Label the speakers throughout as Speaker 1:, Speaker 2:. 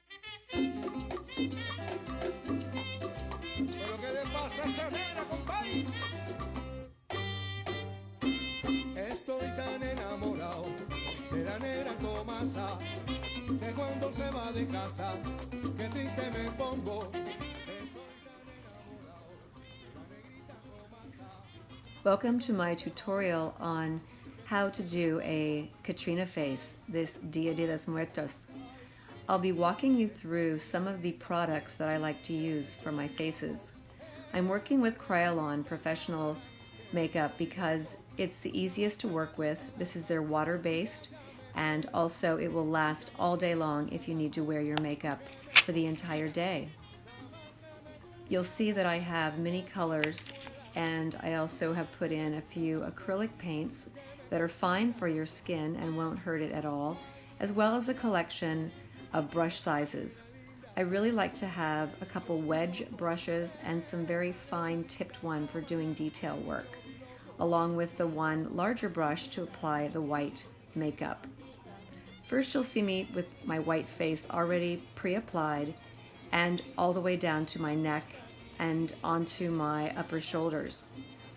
Speaker 1: Pero ¿qué le pasa a esa nena, compadre? Estoy tan enamorado de la negra Tomasa, que cuando se va de casa, qué triste me pongo. Estoy tan enamorado de la negrita Tomasa. Welcome to my tutorial on how to do a Katrina face this Dia de los Muertos. I'll be walking you through some of the products that I like to use for my faces. I'm working with Kryolan Professional Makeup because it's the easiest to work with. This is their water-based, and also it will last all day long if you need to wear your makeup for the entire day. You'll see that I have many colors, and I also have put in a few acrylic paints that are fine for your skin and won't hurt it at all, as well as a collection of brush sizes. I really like to have a couple wedge brushes and some very fine tipped one for doing detail work, along with the one larger brush to apply the white makeup. First, you'll see me with my white face already pre-applied and all the way down to my neck and onto my upper shoulders.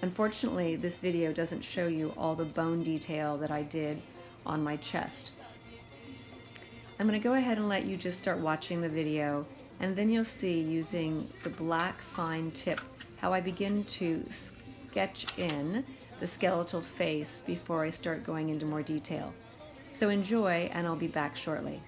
Speaker 1: Unfortunately, this video doesn't show you all the bone detail that I did on my chest. I'm going to go ahead and let you just start watching the video, and then you'll see, using the black fine tip, how I begin to sketch in the skeletal face before I start going into more detail. So enjoy, and I'll be back shortly.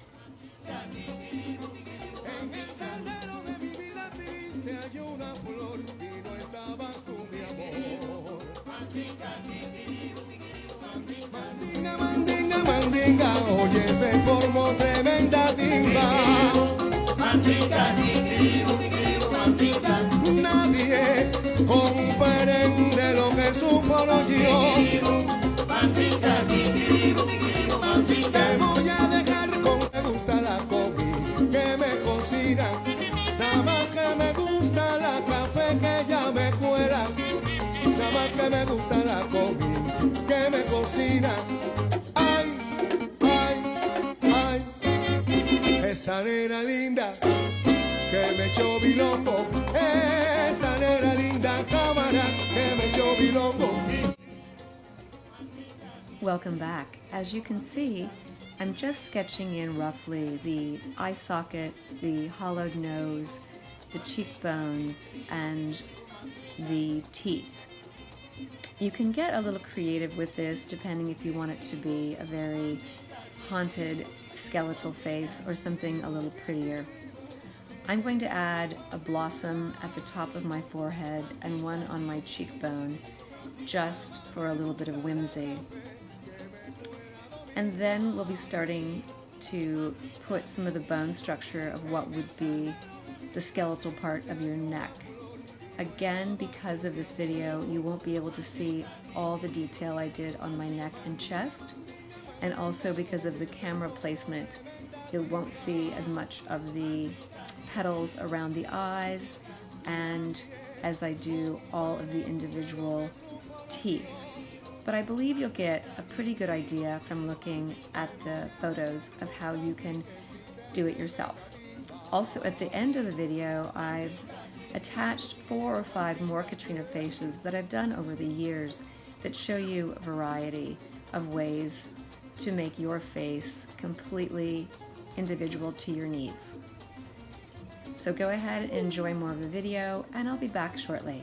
Speaker 1: Mandinga, oye, se formó tremenda timba. Mandinga, nadie comprende lo que sufro yo. Te voy a dejar con me gusta la comida que me cocina. Nada más que me gusta la café que ya me cuela. Nada más que me gusta la comida que me cocina. Esa nena linda que me echó biloco, esa nena linda cámara que me echó biloco. Welcome back. As you can see, I'm just sketching in roughly the eye sockets, the hollowed nose, the cheekbones, and the teeth. You can get a little creative with this depending if you want it to be a very haunted skeletal face or something a little prettier. I'm going to add a blossom at the top of my forehead and one on my cheekbone, just for a little bit of whimsy. And then we'll be starting to put some of the bone structure of what would be the skeletal part of your neck. Again, because of this video, you won't be able to see all the detail I did on my neck and chest. And also because of the camera placement, you won't see as much of the petals around the eyes, and as I do all of the individual teeth. But I believe you'll get a pretty good idea from looking at the photos of how you can do it yourself. Also, at the end of the video, I've attached 4 or 5 more Katrina faces that I've done over the years that show you a variety of ways to make your face completely individual to your needs. So go ahead and enjoy more of the video, and I'll be back shortly.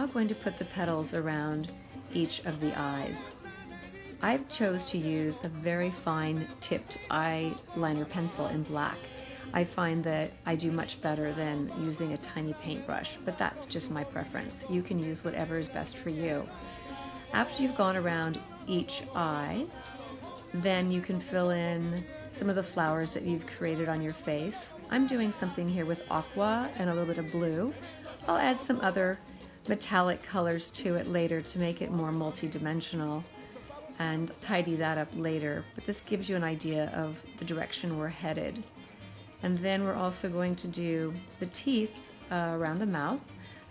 Speaker 2: going to put the petals around each of the eyes. I chose to use a very fine tipped eyeliner pencil in black. I find that I do much better than using a tiny paintbrush, but that's just my preference. You can use whatever is best for you. After you've gone around each eye, then you can fill in some of the flowers that you've created on your face. I'm doing something here with aqua and a little bit of blue. I'll add some other metallic colors to it later to make it more multi-dimensional and tidy that up later, but this gives you an idea of the direction we're headed. And then we're also going to do the teeth around the mouth.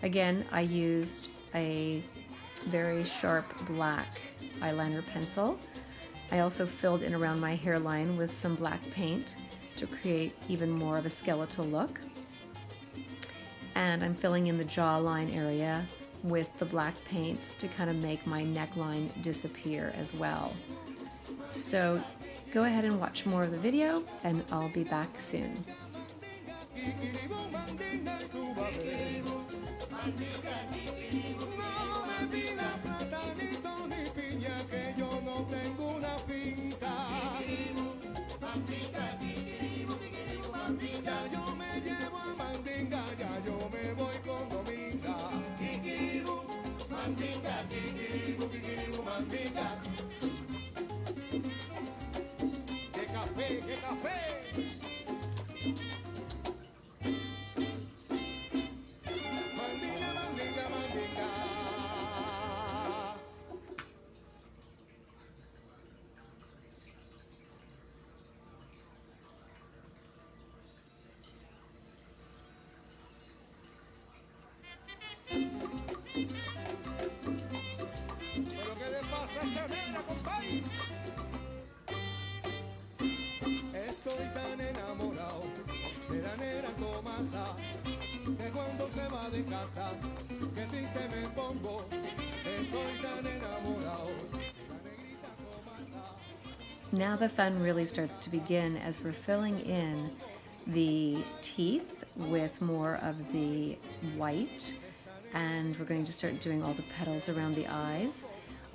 Speaker 2: Again, I used a very sharp black eyeliner pencil. I also filled in around my hairline with some black paint to create even more of a skeletal look. And I'm filling in the jawline area with the black paint to kind of make my neckline disappear as well. So go ahead and watch more of the video and I'll be back soon.
Speaker 1: ¡Qué café! Mandinga, mandinga, mandinga. ¿Pero qué le pasa a esa negra, compadre? Estoy tan enamorado de la negra Tomasa, que cuando se va de casa, qué triste me pongo. Estoy tan enamorado de la negrita Tomasa.
Speaker 2: Now the fun really starts to begin as we're filling in the teeth with more of the white, and we're going to start doing all the petals around the eyes.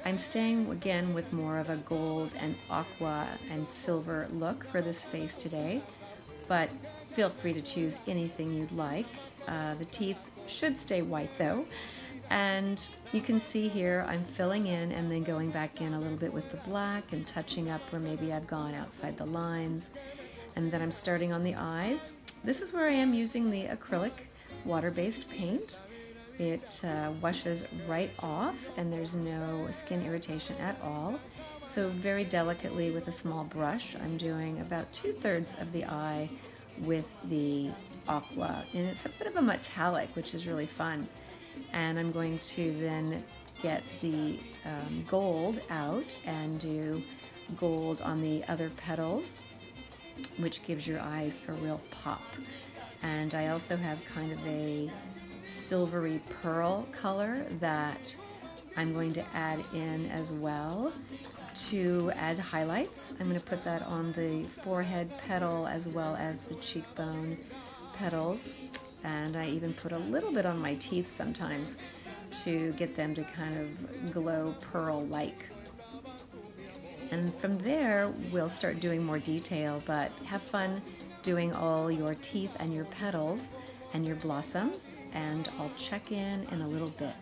Speaker 2: I'm staying again with more of a gold and aqua and silver look for this face today, but feel free to choose anything you'd like. The teeth should stay white though, and you can see here I'm filling in and then going back in a little bit with the black and touching up where maybe I've gone outside the lines, and then I'm starting on the eyes. This is where I am using the acrylic water-based paint. It washes right off and there's no skin irritation at all. So very delicately with a small brush, I'm doing about 2/3 of the eye with the aqua. And it's a bit of a metallic, which is really fun. And I'm going to then get the gold out and do gold on the other petals, which gives your eyes a real pop. And I also have kind of a silvery pearl color that I'm going to add in as well to add highlights. I'm going to put that on the forehead petal as well as the cheekbone petals, and I even put a little bit on my teeth sometimes to get them to kind of glow pearl-like. And from there we'll start doing more detail, but have fun doing all your teeth and your petals and your blossoms, and I'll check in a little bit.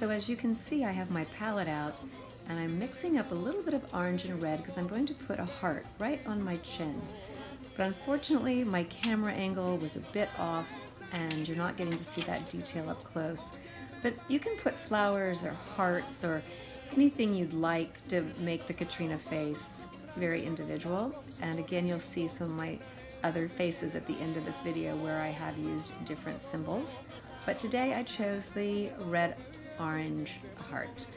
Speaker 2: So as you can see, I have my palette out and I'm mixing up a little bit of orange and red because I'm going to put a heart right on my chin. But unfortunately, my camera angle was a bit off and you're not getting to see that detail up close. But you can put flowers or hearts or anything you'd like to make the Katrina face very individual. And again, you'll see some of my other faces at the end of this video where I have used different symbols. But today I chose the red-orange heart.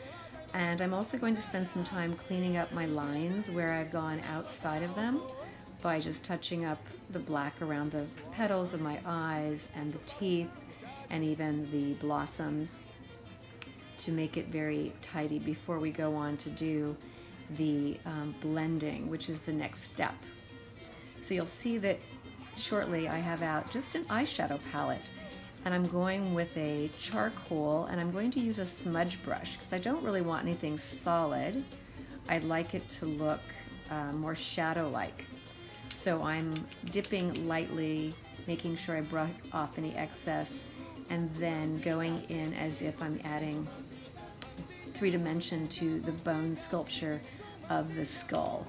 Speaker 2: And I'm also going to spend some time cleaning up my lines where I've gone outside of them by just touching up the black around the petals of my eyes and the teeth and even the blossoms to make it very tidy before we go on to do the blending, which is the next step. So you'll see that shortly I have out just an eyeshadow palette, and I'm going with a charcoal, and I'm going to use a smudge brush because I don't really want anything solid. I'd like it to look more shadow-like. So I'm dipping lightly, making sure I brush off any excess, and then going in as if I'm adding 3 dimension to the bone sculpture of the skull.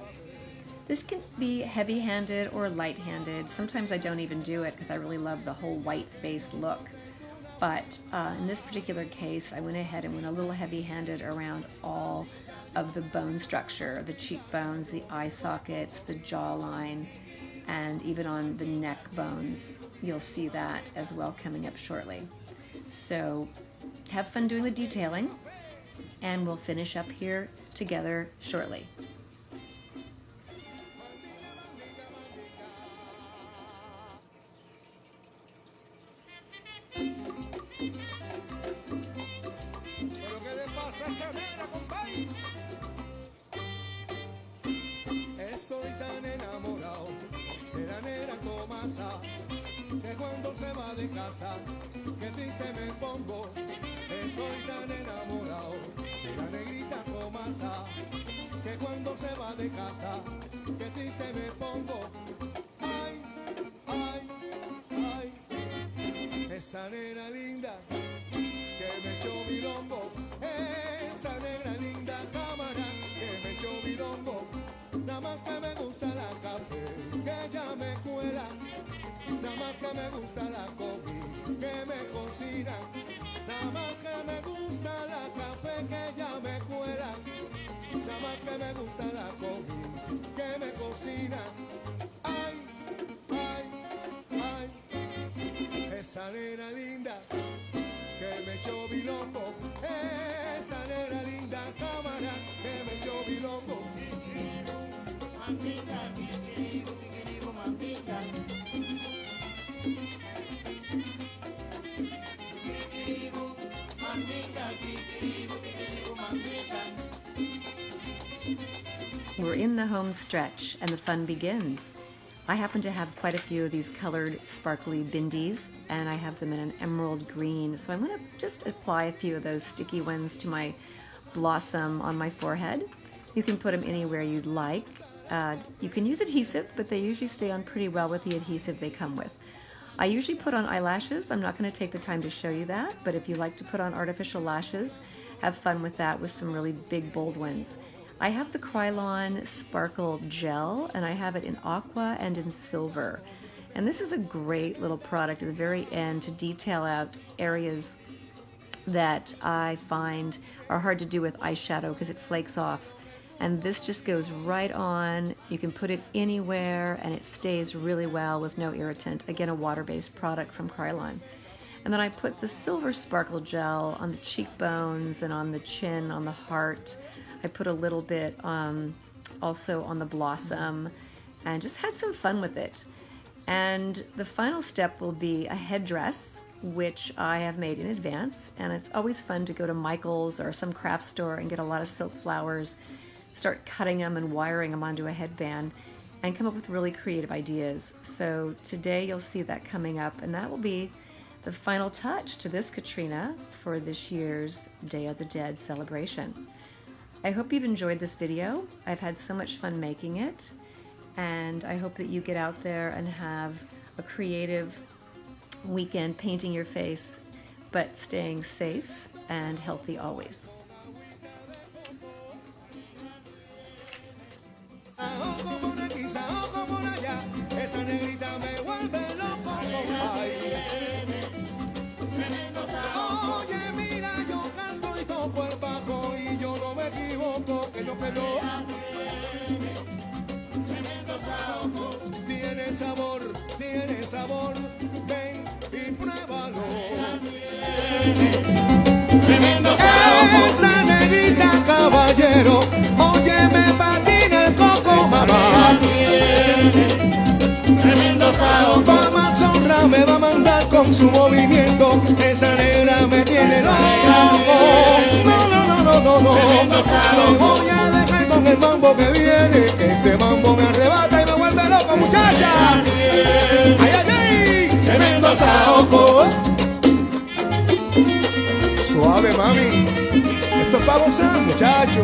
Speaker 2: This can be heavy-handed or light-handed. Sometimes I don't even do it because I really love the whole white face look. But in this particular case, I went ahead and went a little heavy-handed around all of the bone structure, the cheekbones, the eye sockets, the jawline, and even on the neck bones. You'll see that as well coming up shortly. So have fun doing the detailing, and we'll finish up here together shortly.
Speaker 1: Estoy tan enamorado de la negra Tomasa, que cuando se va de casa, qué triste me pongo. Estoy tan enamorado de la negrita Tomasa, que cuando se va de casa, qué triste me pongo. Ay, ay, ay, esa negra linda que me echó bilongo, esa negra linda cámara que me echó bilongo. Nada más que me gusta la café, que ella me cuela. Nada más que me gusta la comi, que me cocina. Nada más que me gusta la café, que ella me cuela. Nada más que me gusta la comi, que me cocina. Ay, ay, ay, esa nena linda que me echó bilongo, esa nena linda cámara que me echó bilongo. Mamita, kikiribu, mamita. Kikiribu, mamita, kikiribu, mamita.
Speaker 2: We're in the home stretch and the fun begins. I happen to have quite a few of these colored sparkly bindies, and I have them in an emerald green. So I'm going to just apply a few of those sticky ones to my blossom on my forehead. You can put them anywhere you'd like. You can use adhesive, but they usually stay on pretty well with the adhesive they come with. I usually put on eyelashes. I'm not going to take the time to show you that, but if you like to put on artificial lashes, have fun with that with some really big, bold ones. I have the Krylon Sparkle Gel, and I have it in aqua and in silver. And this is a great little product at the very end to detail out areas that I find are hard to do with eyeshadow because it flakes off. And this just goes right on. You can put it anywhere and it stays really well with no irritant. Again, a water-based product from Krylon. And then I put the silver sparkle gel on the cheekbones and on the chin, on the heart. I put a little bit also on the blossom and just had some fun with it. And the final step will be a headdress, which I have made in advance. And it's always fun to go to Michael's or some craft store and get a lot of silk flowers, start cutting them and wiring them onto a headband, and come up with really creative ideas. So today you'll see that coming up, and that will be the final touch to this Katrina for this year's Day of the Dead celebration. I hope you've enjoyed this video. I've had so much fun making it, and I hope that you get out there and have a creative weekend painting your face, but staying safe and healthy always.
Speaker 1: Esa negrita me vuelve loco. Oye, mira, yo canto y toco el bajo y yo no me equivoco, que yo pelo. Tiene sabor, ven y pruébalo. Esa negrita, caballero, oye, me patina el coco, mamá. Mamá zorra me va a mandar con su movimiento. Esa negra me tiene loco. No. Me voy a dejar con el mambo que viene. Ese mambo me arrebata y me vuelve loco, muchacha. Ay. Tremendo saoco. Suave, mami. Esto es para gozar, muchacho.